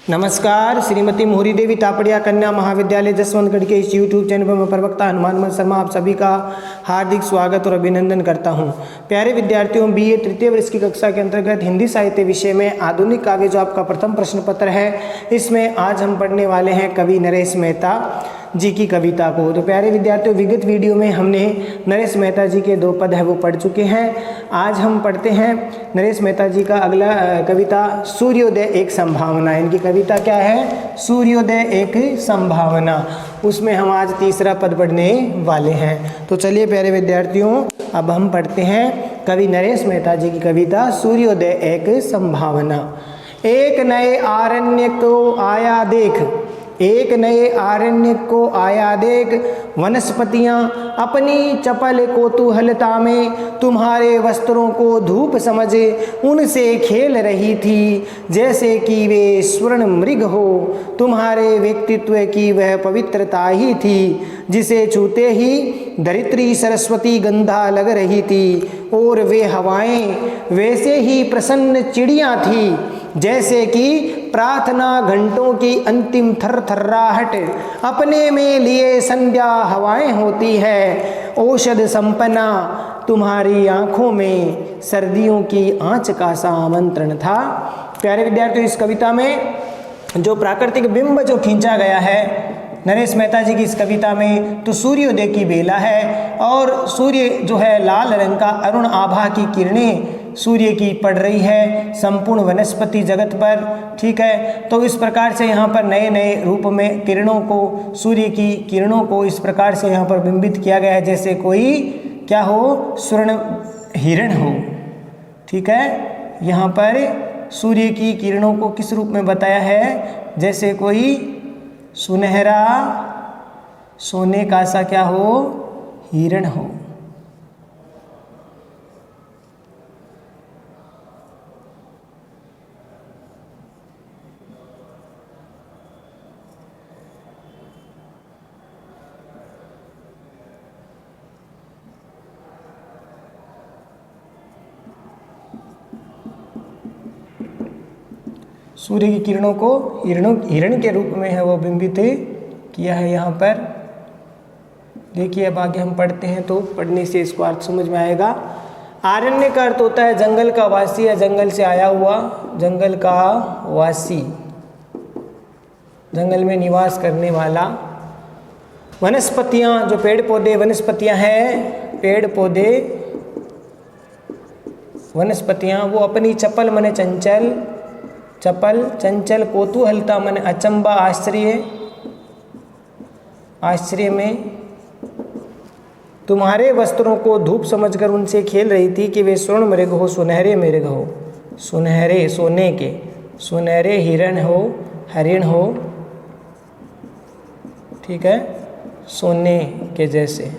नमस्कार। श्रीमती मोहरी देवी तापड़िया कन्या महाविद्यालय जसवंतगढ़ के इस यूट्यूब चैनल पर मैं प्रवक्ता हनुमान शर्मा आप सभी का हार्दिक स्वागत और अभिनंदन करता हूं। प्यारे विद्यार्थियों, बीए तृतीय वर्ष की कक्षा के अंतर्गत हिंदी साहित्य विषय में आधुनिक काव्य जो आपका प्रथम प्रश्न पत्र है, इसमें आज हम पढ़ने वाले हैं कवि नरेश मेहता जी की कविता को। तो प्यारे विद्यार्थियों, विगत वीडियो में हमने नरेश मेहता जी के 2 पद है वो पढ़ चुके हैं। आज हम पढ़ते हैं नरेश मेहता जी का अगला कविता सूर्योदय एक संभावना। इनकी कविता क्या है? सूर्योदय एक संभावना। उसमें हम आज तीसरा पद पढ़ने वाले हैं। तो चलिए प्यारे विद्यार्थियों, अब हम पढ़ते हैं कवि नरेश मेहता जी की कविता सूर्योदय एक संभावना। एक नए आरण्य को आया देख, एक नए आरण्य को आया देख, वनस्पतियां अपनी चपल कौतूहलता में तुम्हारे वस्त्रों को धूप समझे उनसे खेल रही थी, जैसे कि वे स्वर्ण मृग हो। तुम्हारे व्यक्तित्व की वह पवित्रता ही थी, जिसे छूते ही धरित्री सरस्वती गंधा लग रही थी। और वे हवाएं वैसे ही प्रसन्न चिड़ियां थी, जैसे कि प्रार्थना घंटों की अंतिम थरथराहट अपने में लिए संध्या हवाएं होती है। औषध संपन्ना तुम्हारी आंखों में सर्दियों की आंच का सा आमंत्रण था। प्यारे विद्यार्थियों, इस कविता में जो प्राकृतिक बिंब जो खींचा गया है नरेश मेहता जी की इस कविता में, तो सूर्योदय की बेला है और सूर्य जो है लाल रंग का अरुण आभा की किरणें सूर्य की पड़ रही है संपूर्ण वनस्पति जगत पर। ठीक है, तो इस प्रकार से यहाँ पर नए नए रूप में किरणों को, सूर्य की किरणों को इस प्रकार से यहाँ पर बिंबित किया गया है, जैसे कोई क्या हो, स्वर्ण हिरण हो। ठीक है, यहाँ पर सूर्य की किरणों को किस रूप में बताया है? जैसे कोई सुनहरा सोने का सा क्या हो, हिरण हो। सूर्य की किरणों को हिरण के रूप में है वो बिंबित किया है यहाँ पर। देखिए, अब आगे हम पढ़ते हैं तो पढ़ने से इसको अर्थ समझ में आएगा। आरण्य का अर्थ होता है जंगल का वासी या जंगल से आया हुआ, जंगल का वासी, जंगल में निवास करने वाला। वनस्पतियाँ, जो पेड़ पौधे वनस्पतियाँ हैं, पेड़ पौधे वनस्पतियाँ, वो अपनी चपल मने चंचल, चपल चंचल, कौतूहलता मन अचंबा, आश्चर्य, आश्चर्य में तुम्हारे वस्त्रों को धूप समझकर उनसे खेल रही थी कि वे स्वर्ण मृग हो, सुनहरे मृग हो, सुनहरे सोने के, सुनहरे हिरण हो, हरिण हो। ठीक है, सोने के जैसे।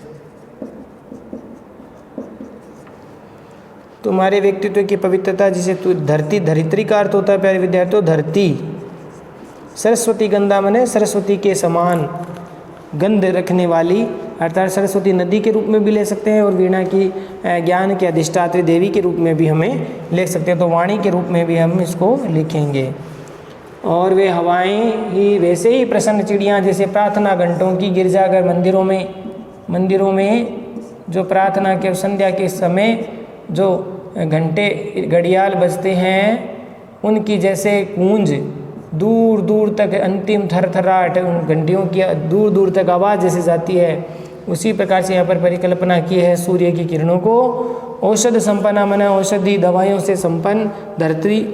तुम्हारे व्यक्तित्व की पवित्रता, जिसे तू धरती, धरित्री का अर्थ होता है प्यारे विद्यार्थियों धरती। सरस्वती गंधा मने सरस्वती के समान गंध रखने वाली, अर्थात सरस्वती नदी के रूप में भी ले सकते हैं और वीणा की ज्ञान के अधिष्ठात्री देवी के रूप में भी हमें ले सकते हैं, तो वाणी के रूप में भी हम इसको लिखेंगे। और वे हवाएं ही वैसे ही प्रसन्न चिड़ियाँ, जैसे प्रार्थना घंटों की, गिरजाघर मंदिरों में जो प्रार्थना के संध्या के समय जो घंटे घड़ियाल बजते हैं, उनकी जैसे गूंज दूर दूर तक, अंतिम थरथराहट उन घंटियों की दूर दूर तक आवाज़ जैसे जाती है, उसी प्रकार से यहाँ पर परिकल्पना की है सूर्य की किरणों को। औषध संपन्ना मना औषधि दवाइयों से संपन्न धरती,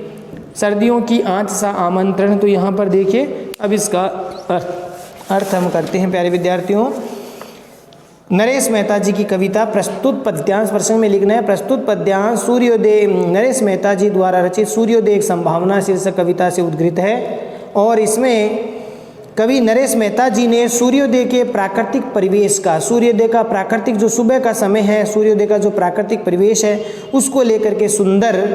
सर्दियों की आंच सा आमंत्रण। तो यहाँ पर देखिए, अब इसका अर्थ हम करते हैं प्यारे विद्यार्थियों। नरेश मेहता जी की कविता प्रस्तुत पद्यांश प्रसंग में लिखना है। प्रस्तुत पद्यांश सूर्योदय नरेश मेहता जी द्वारा रचित सूर्योदय एक संभावना शीर्षक कविता से उद्गृत है और इसमें कवि नरेश मेहता जी ने सूर्योदय के प्राकृतिक परिवेश का, सूर्योदय का प्राकृतिक जो सुबह का समय है, सूर्योदय का जो प्राकृतिक परिवेश है, उसको लेकर के सुंदर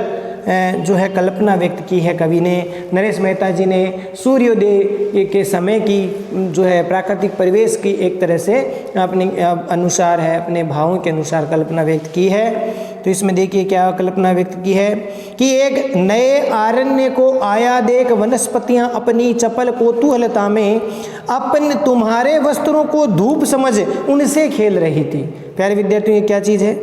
जो है कल्पना व्यक्त की है कवि ने। नरेश मेहता जी ने सूर्योदय के समय की जो है प्राकृतिक परिवेश की एक तरह से अपने अनुसार है, अपने भावों के अनुसार कल्पना व्यक्त की है। तो इसमें देखिए क्या कल्पना व्यक्त की है कि एक नए आरण्य को आया देख वनस्पतियां अपनी चपल कौतूहलता में अपन तुम्हारे वस्त्रों को धूप समझ उनसे खेल रही थी। प्यारे विद्यार्थियों, ये क्या चीज़ है?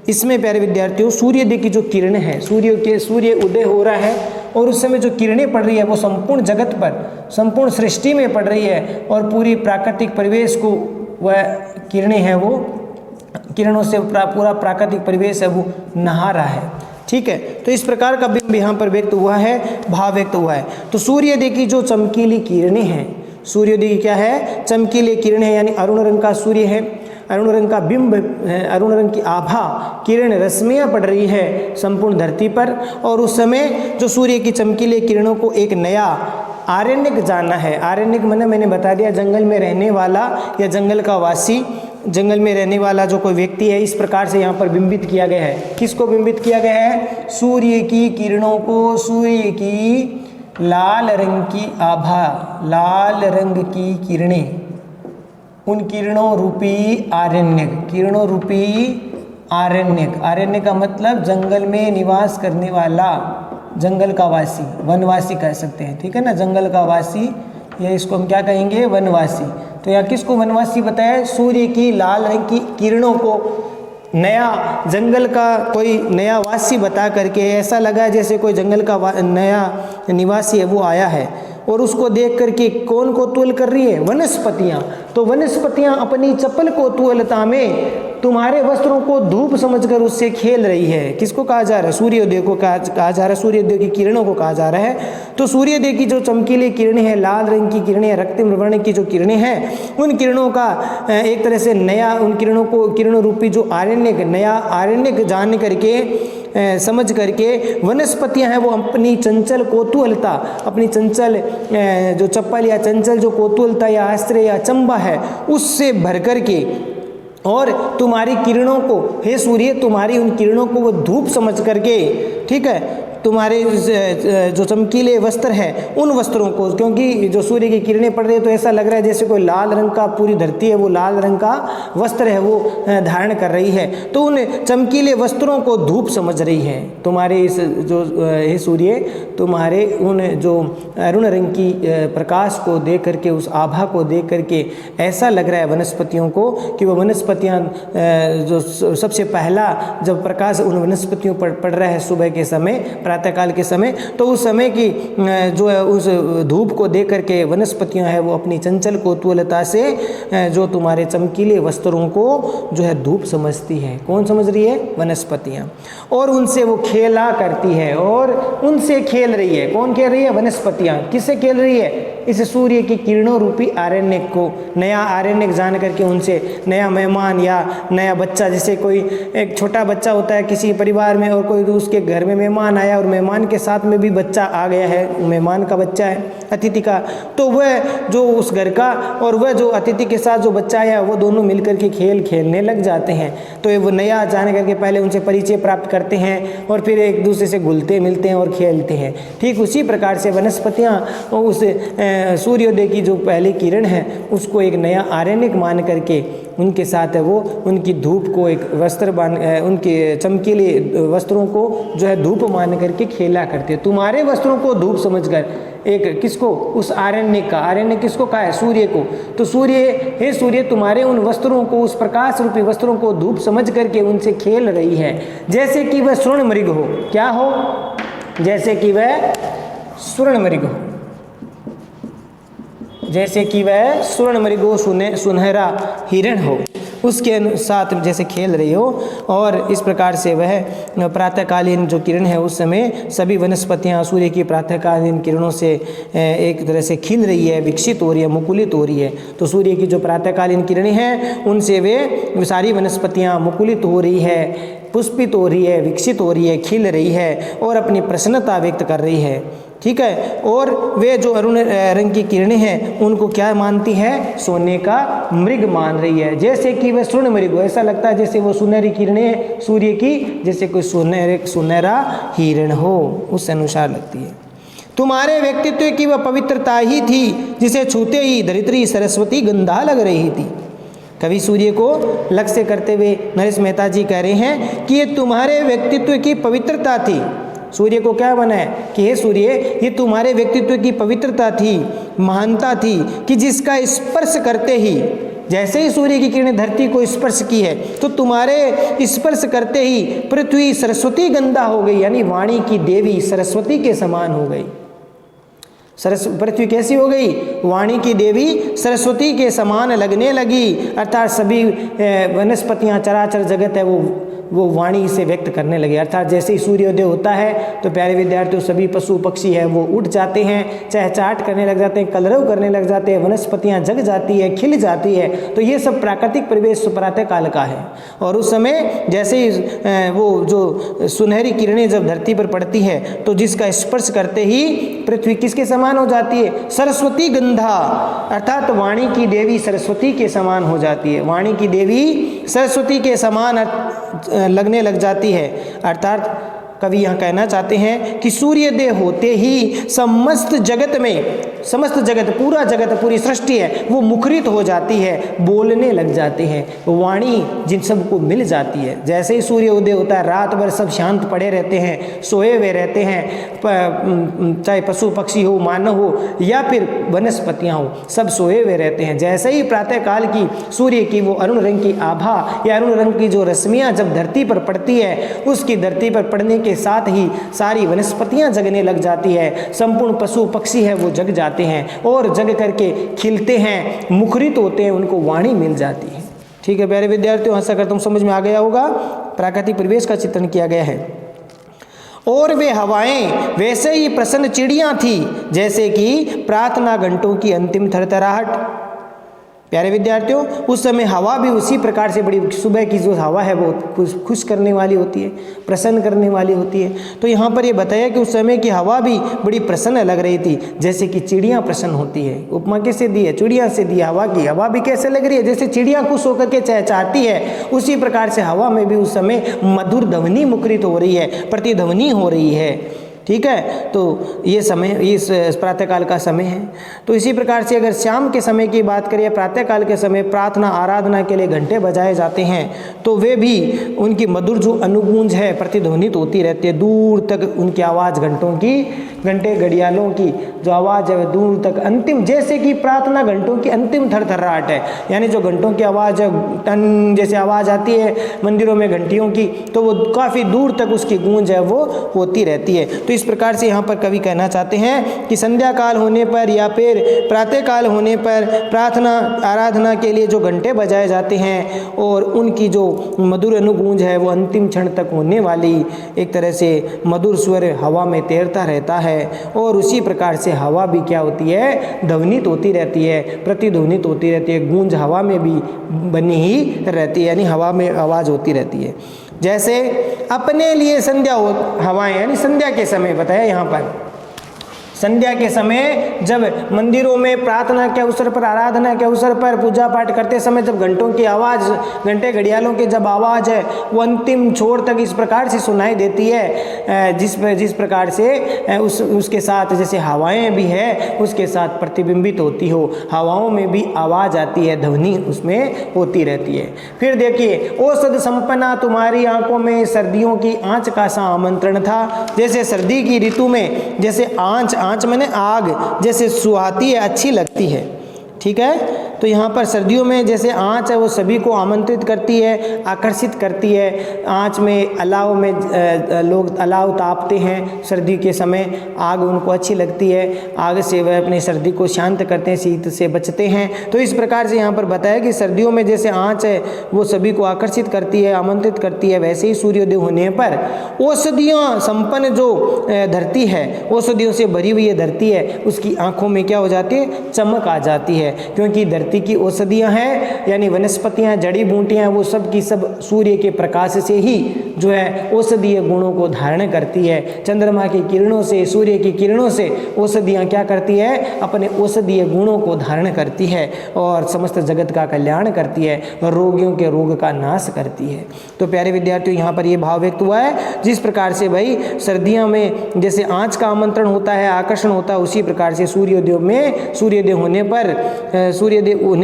इसमें प्यारे विद्यार्थियों सूर्योदय की जो किरणें हैं, सूर्य उदय हो रहा है और उस समय जो किरणें पड़ रही है वो संपूर्ण जगत पर, संपूर्ण सृष्टि में पड़ रही है और पूरी प्राकृतिक परिवेश को वह किरणें हैं वो किरणों से पूरा प्राकृतिक परिवेश है वो नहा रहा है। ठीक है, तो इस प्रकार का बिंब यहाँ पर व्यक्त हुआ है, भाव व्यक्त हुआ है। तो सूर्योदय की जो चमकीली किरणें हैं, सूर्योदय की क्या है? चमकीली किरणें, यानी अरुण रंग का सूर्य है, अरुण रंग का बिंब, अरुण रंग की आभा किरण रश्मियाँ पड़ रही है संपूर्ण धरती पर और उस समय जो सूर्य की चमकीले किरणों को एक नया आरण्यक जाना है। आरण्यक मैंने बता दिया जंगल में रहने वाला या जंगल का वासी, जंगल में रहने वाला जो कोई व्यक्ति है, इस प्रकार से यहाँ पर बिंबित किया गया है। किसको बिंबित किया गया है? सूर्य की किरणों को, सूर्य की लाल रंग की आभा, लाल रंग की किरणें, उन किरणों रूपी आरण्यक, किरणों रूपी आरण्यक, आरण्य का मतलब जंगल में निवास करने वाला, जंगल का वासी, वनवासी कह सकते हैं। ठीक है ना, जंगल का वासी, या इसको हम क्या कहेंगे? वनवासी। तो यहाँ किसको वनवासी बताया? सूर्य की लाल रंग की किरणों को नया जंगल का कोई नया वासी बता करके ऐसा लगा जैसे कोई जंगल का नया निवासी है वो आया है और उसको देख करके कौन कौतूहल कर रही है? वनस्पतियाँ। तो वनस्पतियाँ अपनी चपल कौतूहलता में तुम्हारे वस्त्रों को धूप समझकर उससे खेल रही है। किसको कहा जा रहा है? सूर्योदय को कहा जा रहा है, सूर्योदय की किरणों को कहा जा रहा है। तो सूर्योदय की जो चमकीली किरणें हैं, लाल रंग की किरणें, रक्तम वर्ण की जो किरणें हैं, उन किरणों का एक तरह से नया, उन किरणों को, किरणों रूपी जो आरण्यक, नया आरण्यक जान करके, समझ करके वनस्पतियां हैं वो अपनी चंचल कौतूहलता, अपनी चंचल जो चप्पल या चंचल जो कौतूहलता या आश्चर्य या अचंभा है उससे भर करके और तुम्हारी किरणों को, हे सूर्य, तुम्हारी उन किरणों को वो धूप समझ करके, ठीक है, तुम्हारे जो चमकीले वस्त्र हैं उन वस्त्रों को, क्योंकि जो सूर्य की किरणें पड़ रही है तो ऐसा लग रहा है जैसे कोई लाल रंग का, पूरी धरती है वो लाल रंग का वस्त्र है वो धारण कर रही है, तो उन चमकीले वस्त्रों को धूप समझ रही है। तुम्हारे इस जो हे सूर्य, तुम्हारे उन जो अरुण रंग की प्रकाश को देख करके, उस आभा को देख करके ऐसा लग रहा है वनस्पतियों को कि वह वनस्पतियाँ जो सबसे पहला जब प्रकाश उन वनस्पतियों पर पड़ रहा है सुबह के समय, प्रातःकाल के समय, तो उस समय की जो है उस धूप को देख करके वनस्पतियां हैं वो अपनी चंचल कौतूहलता से जो तुम्हारे चमकीले वस्त्रों को जो है धूप समझती है। कौन समझ रही है? वनस्पतियां। और उनसे वो खेला करती है और उनसे खेल रही है। कौन खेल रही है? वनस्पतियां। किससे खेल रही है? इस सूर्य की किरणों रूपी आरण्यक को, नया आरण्यक जान करके उनसे नया मेहमान या नया बच्चा, जैसे कोई एक छोटा बच्चा होता है किसी परिवार में और कोई उसके घर में मेहमान आया और मेहमान के साथ में भी बच्चा आ गया है, मेहमान का बच्चा है, अतिथि का, तो वह जो उस घर का और वह जो अतिथि के साथ जो बच्चा आया वो दोनों मिलकर के खेल खेलने लग जाते हैं। तो वो नया जान करके पहले उनसे परिचय प्राप्त करते हैं और फिर एक दूसरे से घुलते मिलते हैं और खेलते हैं। ठीक उसी प्रकार से वनस्पतियाँ उस सूर्योदय की जो पहली किरण है उसको एक नया आरण्यक मान करके उनके साथ है वो उनकी धूप को एक वस्त्र उनके चमकीले वस्त्रों को जो है धूप मान करके खेला करते हैं। तुम्हारे वस्त्रों को धूप समझकर एक किसको? उस आरण्यक का। आरण्य किसको कहा है? सूर्य को। तो सूर्य, हे सूर्य, तुम्हारे उन वस्त्रों को, उस प्रकाश रूपी वस्त्रों को धूप समझ करके उनसे खेल रही है जैसे कि वह स्वर्ण मृग हो। क्या हो? जैसे कि वह स्वर्ण मृग हो, जैसे कि वह स्वर्ण मृग हो, सुनहरा हिरण हो, उसके साथ जैसे खेल रही हो। और इस प्रकार से वह प्रातःकालीन जो किरण है उस समय सभी वनस्पतियाँ सूर्य की प्रातःकालीन किरणों से एक तरह से खिल रही है, विकसित हो रही है, मुकुलित हो रही है। तो सूर्य की जो प्रातःकालीन किरणें हैं उनसे वे सारी वनस्पतियाँ मुकुलित हो रही है, पुष्पित हो रही है, विकसित हो रही है, खिल रही है और अपनी प्रसन्नता व्यक्त कर रही है। ठीक है, और वे जो अरुण रंग की किरणें हैं उनको क्या मानती है? सोने का मृग मान रही है, जैसे कि वह स्वर्ण मृग हो। ऐसा लगता है जैसे वो सुनहरी किरणें सूर्य की, जैसे कोई सुनहरा हिरण हो, उस अनुसार लगती है। तुम्हारे व्यक्तित्व की वह पवित्रता ही थी जिसे छूते ही धरित्री सरस्वती गंधा लग रही थी। कवि सूर्य को लक्ष्य करते हुए नरेश मेहता जी कह रहे हैं कि ये तुम्हारे व्यक्तित्व की पवित्रता थी। सूर्य को क्या बना है कि हे सूर्य, ये तुम्हारे व्यक्तित्व की पवित्रता थी, महानता थी कि जिसका स्पर्श करते ही, जैसे ही सूर्य की किरणें धरती को स्पर्श की है तो तुम्हारे स्पर्श करते ही पृथ्वी सरस्वती गंधा हो गई, यानी वाणी की देवी सरस्वती के समान हो गई। पृथ्वी कैसी हो गई? वाणी की देवी सरस्वती के समान लगने लगी, अर्थात सभी वनस्पतियां, चराचर जगत है वो वाणी से व्यक्त करने लगे। अर्थात जैसे ही सूर्योदय होता है तो प्यारे विद्यार्थियों सभी पशु पक्षी है वो उठ जाते हैं, चहचहाट करने लग जाते हैं, कलरव करने लग जाते हैं, वनस्पतियां जग जाती है, खिल जाती है। तो ये सब प्राकृतिक परिवेश प्रातः काल का है। और उस समय जैसे ही वो जो सुनहरी किरणें जब धरती पर पड़ती है तो जिसका स्पर्श करते ही पृथ्वी किसके समान हो जाती है? सरस्वती गंधा, अर्थात वाणी की देवी सरस्वती के समान हो जाती है। वाणी की देवी सरस्वती के समान लगने लग जाती है। अर्थात कवि यहाँ कहना चाहते हैं कि सूर्योदय होते ही समस्त जगत में, समस्त जगत, पूरा जगत, पूरी सृष्टि है वो मुखरित हो जाती है, बोलने लग जाते हैं, वाणी जिन सबको मिल जाती है। जैसे ही सूर्योदय होता है रात भर सब शांत पड़े रहते हैं, सोए हुए रहते हैं, चाहे पशु पक्षी हो, मानव हो या फिर वनस्पतियाँ हो, सब सोए हुए रहते हैं। जैसे ही प्रातः काल की सूर्य की वो अरुण रंग की आभा या अरुण रंग की जो रश्मियाँ जब धरती पर पड़ती है, उसकी धरती पर पड़ने के साथ ही सारी वनस्पतियां जगने लग जाती है, संपूर्ण पशु पक्षी है वो जग जाते हैं और जग करके खिलते हैं, मुखरित होते हैं, उनको वाणी मिल जाती है। ठीक है प्यारे विद्यार्थियों, आशा करता हूं समझ में आ गया होगा। प्राकृतिक परिवेश का चित्रण किया गया है। और वे हवाएं वैसे ही प्रसन्न चिड़ियां थी जैसे कि प्रार्थना घंटों की अंतिम थरथराहट। प्यारे विद्यार्थियों, उस समय हवा भी उसी प्रकार से बड़ी, सुबह की जो हवा है वो खुश करने वाली होती है, प्रसन्न करने वाली होती है। तो यहाँ पर ये बताया कि उस समय की हवा भी बड़ी प्रसन्न लग रही थी, जैसे कि चिड़ियाँ प्रसन्न होती है। उपमा किससे दी है? चिड़िया से दी। हवा की, हवा भी कैसे लग रही है? जैसे चिड़िया खुश होकर के चहचहाती है, उसी प्रकार से हवा में भी उस समय मधुर ध्वनि मुखरित हो रही है, प्रतिध्वनि हो रही है। ठीक है, तो ये समय, इस प्रातःकाल का समय है। तो इसी प्रकार से अगर शाम के समय की बात करें, प्रातःकाल के समय प्रार्थना आराधना के लिए घंटे बजाए जाते हैं, तो वे भी उनकी मधुर जो अनुगूंज है प्रतिध्वनित होती रहती है। दूर तक उनकी आवाज़, घंटों की, घंटे घड़ियालों की जो आवाज़ है दूर तक अंतिम, जैसे कि प्रार्थना घंटों की अंतिम थरथराहट है। यानी जो घंटों की आवाज़ है, टन जैसे आवाज़ आती है मंदिरों में घंटियों की, तो वो काफ़ी दूर तक उसकी गूंज है वो होती रहती है। तो इस प्रकार से यहाँ पर कवि कहना चाहते हैं कि संध्या काल होने पर या फिर प्रातः काल होने पर प्रार्थना आराधना के लिए जो घंटे बजाए जाते हैं और उनकी जो मधुर अनुगूंज है वो अंतिम क्षण तक होने वाली एक तरह से मधुर स्वर हवा में तैरता रहता है। और उसी प्रकार से हवा भी क्या होती है? ध्वनित होती रहती है, प्रतिध्वनित होती रहती है, गूंज हवा में भी बनी ही रहती है, यानी हवा में आवाज़ होती रहती है। जैसे अपने लिए संध्या हवाएं, यानी संध्या के समय बताया यहाँ पर, संध्या के समय जब मंदिरों में प्रार्थना के अवसर पर, आराधना के अवसर पर, पूजा पाठ करते समय जब घंटों की आवाज़, घंटे घड़ियालों की जब आवाज़ है वो अंतिम छोर तक इस प्रकार से सुनाई देती है, जिस प्रकार से उसके साथ जैसे हवाएं भी है उसके साथ प्रतिबिंबित होती हो, हवाओं में भी आवाज़ आती है, ध्वनि उसमें होती रहती है। फिर देखिए, औषध संपन्ना तुम्हारी आंखों में सर्दियों की आँच का सा आमंत्रण था। जैसे सर्दी की ऋतु में जैसे आँच मैंने आग जैसे सुहाती है, अच्छी लगती है। ठीक है, तो यहाँ पर सर्दियों में जैसे आँच है वो सभी को आमंत्रित करती है, आकर्षित करती है। आँच में अलाव में लोग अलाव तापते हैं सर्दी के समय, आग उनको अच्छी लगती है, आग से वह अपनी सर्दी को शांत करते हैं, शीत से बचते हैं। तो इस प्रकार से यहाँ पर बताया कि सर्दियों में जैसे आँच है वो सभी को आकर्षित करती है, आमंत्रित करती है, वैसे ही सूर्योदय होने पर औषधियाँ संपन्न जो धरती है, औषधियों से भरी हुई धरती है, उसकी आँखों में क्या हो जाती है? चमक आ जाती है, क्योंकि धरती की औषधियां हैं, यानी वनस्पतियां, जड़ी बूटियां, वो सब की सब सूर्य के प्रकाश से ही जो है औषधीय गुणों को धारण करती है। चंद्रमा की किरणों से, सूर्य की किरणों से औषधियाँ क्या करती है, अपने औषधीय गुणों को धारण करती है और समस्त जगत का कल्याण करती है, रोगियों के रोग का नाश करती है। तो प्यारे विद्यार्थियों, यहाँ पर ये भाव व्यक्त हुआ है, जिस प्रकार से भाई सर्दियों में जैसे आँच का आमंत्रण होता है, आकर्षण होता है, उसी प्रकार से सूर्योदय होने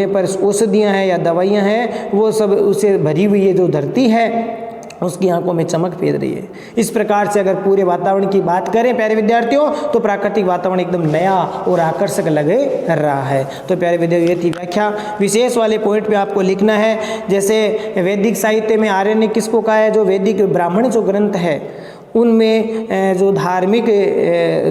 पर औषधियाँ हैं या दवाइयाँ हैं, वो सब उससे भरी हुई है जो धरती है उसकी आंखों में चमक फेर रही है। इस प्रकार से अगर पूरे वातावरण की बात करें प्यारे विद्यार्थियों, तो प्राकृतिक वातावरण एकदम नया और आकर्षक लगे रहा है। तो प्यारे विद्यार्थियों, ये थी व्याख्या। विशेष वाले पॉइंट पे आपको लिखना है, जैसे वैदिक साहित्य में आर्यन किसको कहा है, जो वैदिक ब्राह्मण जो ग्रंथ है उनमें जो धार्मिक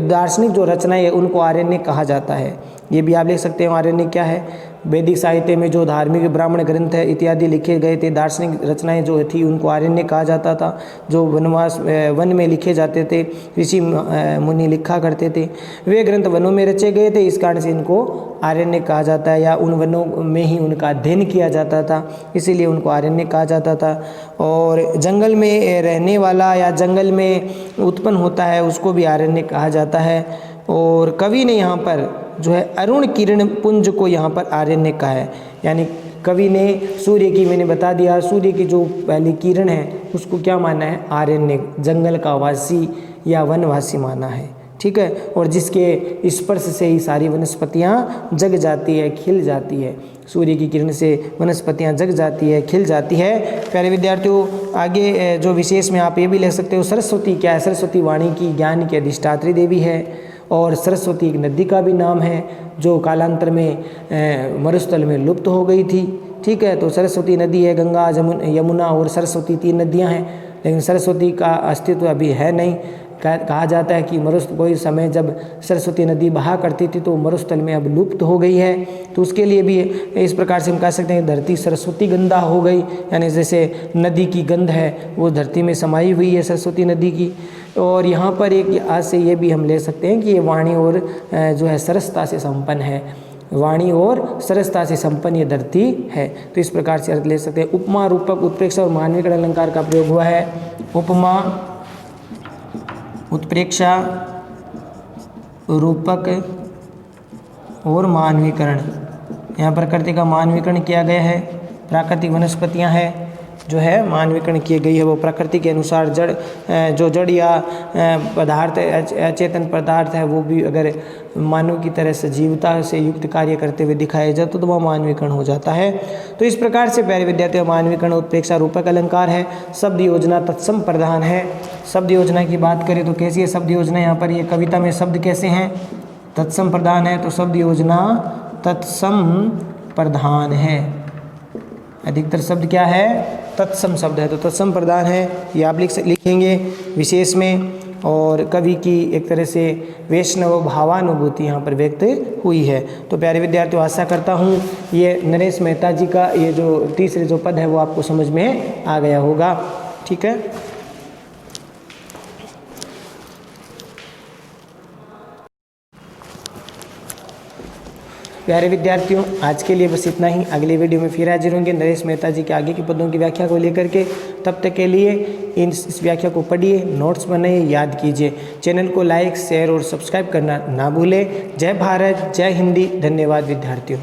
दार्शनिक जो रचनाएं है उनको आर्यन्य कहा जाता है। ये भी आप लिख सकते हो आर्यन्य क्या है। वैदिक साहित्य में जो धार्मिक ब्राह्मण ग्रंथ है इत्यादि लिखे गए थे, दार्शनिक रचनाएं जो थी उनको आर्यन्य कहा जाता था। जो वन में लिखे जाते थे, ऋषि मुनि लिखा करते थे, वे ग्रंथ वनों में रचे गए थे, इस कारण से इनको आर्यन्य कहा जाता है, या उन वनों में ही उनका अध्ययन किया जाता था, इसीलिए उनको आर्यन्य कहा जाता था। और जंगल में रहने वाला या जंगल में उत्पन्न होता है उसको भी आर्यन्य कहा जाता है। और कवि ने यहाँ पर जो है अरुण किरण पुंज को यहाँ पर आर्यन्य कहा है, यानी कवि ने सूर्य की, मैंने बता दिया, सूर्य की जो पहली किरण है उसको क्या माना है, आर्यन्य, जंगल का वासी या वनवासी माना है। ठीक है, और जिसके स्पर्श से ही सारी वनस्पतियाँ जग जाती है, खिल जाती है। सूर्य की किरण से वनस्पतियाँ जग जाती है, खिल जाती है। प्यारे विद्यार्थियों, आगे जो विशेष में आप ये भी लिख सकते हो, सरस्वती क्या है, सरस्वती वाणी की, ज्ञान की अधिष्ठात्री देवी है। और सरस्वती एक नदी का भी नाम है जो कालांतर में मरुस्थल में लुप्त हो गई थी। ठीक है, तो सरस्वती नदी है, गंगा, यमुना और सरस्वती 3 नदियां हैं, लेकिन सरस्वती का अस्तित्व अभी है नहीं। कहा जाता है कि कोई समय जब सरस्वती नदी बहा करती थी तो मरुस्थल में अब लुप्त हो गई है। तो उसके लिए भी इस प्रकार से हम कह सकते हैं धरती सरस्वती गंधा हो गई, यानी जैसे नदी की गंध है वो धरती में समाई हुई है सरस्वती नदी की। और यहाँ पर एक आज से ये भी हम ले सकते हैं कि ये वाणी और जो है सरसता से संपन्न है, वाणी और सरसता से संपन्न ये धरती है। तो इस प्रकार से अर्थ ले सकते हैं। उपमा, रूपक, उत्प्रेक्षा और मानवीकरण अलंकार का प्रयोग हुआ है। उपमा, उत्प्रेक्षा, रूपक और मानवीकरण, यहाँ प्रकृति का मानवीकरण किया गया है। प्राकृतिक वनस्पतियाँ हैं जो है मानवीकरण की गई है, वो प्रकृति के अनुसार जड़ या पदार्थ, अचेतन पदार्थ है, वो भी अगर मानव की तरह सजीवता से युक्त कार्य करते हुए दिखाया जाए तो वह मानवीकरण हो जाता है। तो इस प्रकार से प्यारे विद्यार्थियों, मानवीकरण, उत्प्रेक्षा, रूपक अलंकार है। शब्द योजना तत्सम प्रधान है। शब्द योजना की बात करें तो कैसी है शब्द योजना, यहाँ पर ये कविता में शब्द कैसे हैं, तत्सम प्रधान है, तो शब्द योजना तत्सम प्रधान है। अधिकतर शब्द क्या है, तत्सम शब्द है, तो तत्सम प्रधान है, ये आप लिखेंगे विशेष में। और कवि की एक तरह से वैष्णव भावानुभूति यहाँ पर व्यक्त हुई है। तो प्यारे विद्यार्थियों, आशा करता हूँ ये नरेश मेहता जी का ये जो तीसरे जो पद है वो आपको समझ में आ गया होगा। ठीक है, प्यारे विद्यार्थियों, आज के लिए बस इतना ही। अगले वीडियो में फिर हाजिर होंगे नरेश मेहता जी के आगे के पदों की व्याख्या को लेकर के। तब तक के लिए इस व्याख्या को पढ़िए, नोट्स बनाइए, याद कीजिए। चैनल को लाइक, शेयर और सब्सक्राइब करना ना भूलें। जय भारत, जय हिंदी। धन्यवाद विद्यार्थियों।